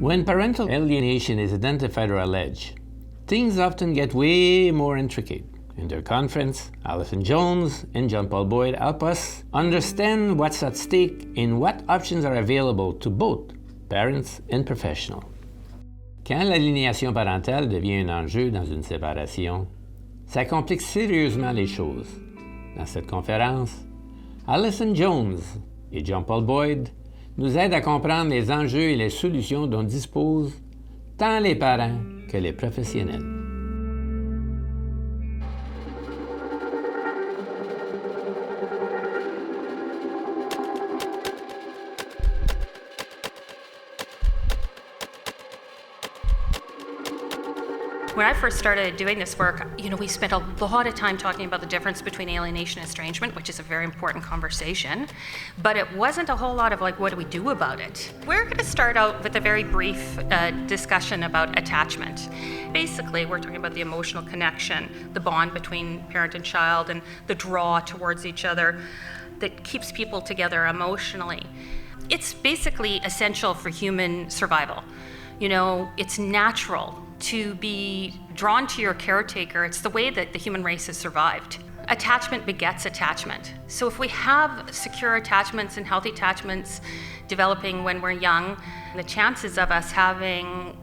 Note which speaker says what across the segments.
Speaker 1: When parental alienation is identified or alleged, things often get way more intricate. In their conference, Alyson Jones and John Paul Boyd help us understand what's at stake and what options are available to both parents and professionals. Quand l'aliénation parentale devient un enjeu dans une séparation, ça complique sérieusement les choses. Dans cette conférence, Alyson Jones et John Paul Boyd nous aident à comprendre les enjeux et les solutions dont disposent tant les parents que les professionnels.
Speaker 2: When I first started doing this work, we spent a lot of time talking about the difference between alienation and estrangement, which is a very important conversation, but it wasn't a whole lot of what do we do about it? We're going to start out with a very brief discussion about attachment. Basically, we're talking about the emotional connection, the bond between parent and child, and the draw towards each other that keeps people together emotionally. It's basically essential for human survival. It's natural to be drawn to your caretaker. It's the way that the human race has survived. Attachment begets attachment. So if we have secure attachments and healthy attachments developing when we're young, the chances of us having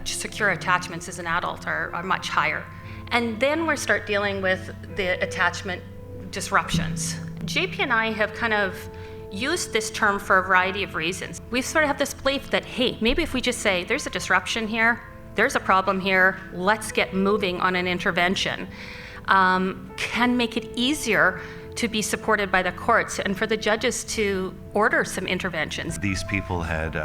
Speaker 2: secure attachments as an adult are much higher. And then we start dealing with the attachment disruptions. JP and I have kind of used this term for a variety of reasons. We sort of have this belief that, hey, maybe if we just say, there's a disruption here, there's a problem here, let's get moving on an intervention, can make it easier to be supported by the courts and for the judges to order some interventions.
Speaker 3: These people had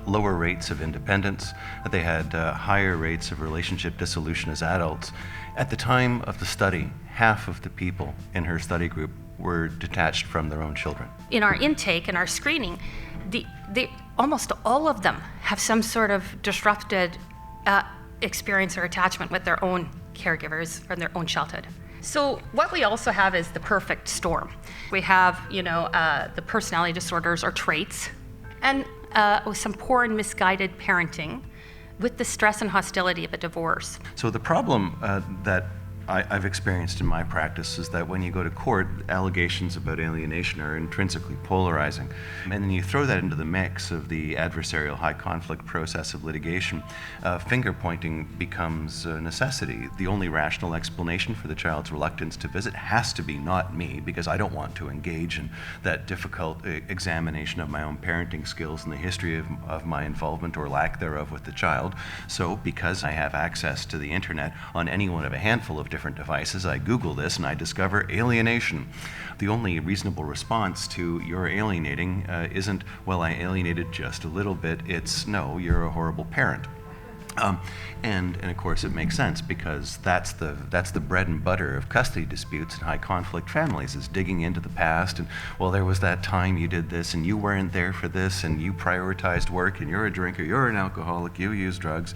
Speaker 3: lower rates of independence. They had higher rates of relationship dissolution as adults. At the time of the study, half of the people in her study group were detached from their own children. In our intake and our screening, almost all of them have some sort of disrupted experience or attachment with their own caregivers from their own childhood. So what we also have is the perfect storm. We have, the personality disorders or traits, and with some poor and misguided parenting, with the stress and hostility of a divorce. So the problem that I've experienced in my practice is that when you go to court, allegations about alienation are intrinsically polarizing. And then you throw that into the mix of the adversarial high conflict process of litigation, finger pointing becomes a necessity. The only rational explanation for the child's reluctance to visit has to be not me, because I don't want to engage in that difficult examination of my own parenting skills and the history of my involvement or lack thereof with the child. So because I have access to the internet on any one of a handful of different devices, I Google this and I discover alienation. The only reasonable response to you're alienating isn't, well, I alienated just a little bit. It's, no, you're a horrible parent. And of course it makes sense, because that's the bread and butter of custody disputes in high conflict families, is digging into the past and, well, there was that time you did this and you weren't there for this and you prioritized work and you're a drinker, you're an alcoholic, you use drugs,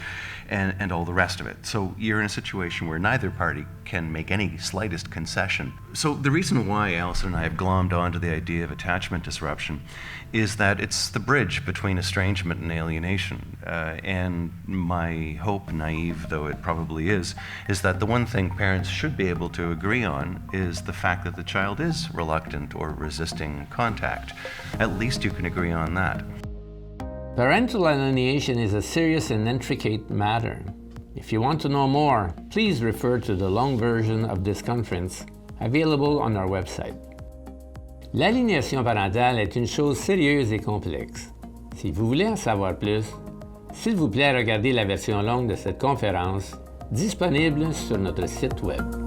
Speaker 3: and all the rest of it. So you're in a situation where neither party can make any slightest concession. So the reason why Alyson and I have glommed onto the idea of attachment disruption is that it's the bridge between estrangement and alienation. And my hope, naive though it probably is that the one thing parents should be able to agree on is the fact that the child is reluctant or resisting contact. At least you can agree on that.
Speaker 1: Parental alienation is a serious and intricate matter. If you want to know more, please refer to the long version of this conference available on our website. L'aliénation parentale est une chose sérieuse et complexe. Si vous voulez en savoir plus, s'il vous plaît, regardez la version longue de cette conférence disponible sur notre site web.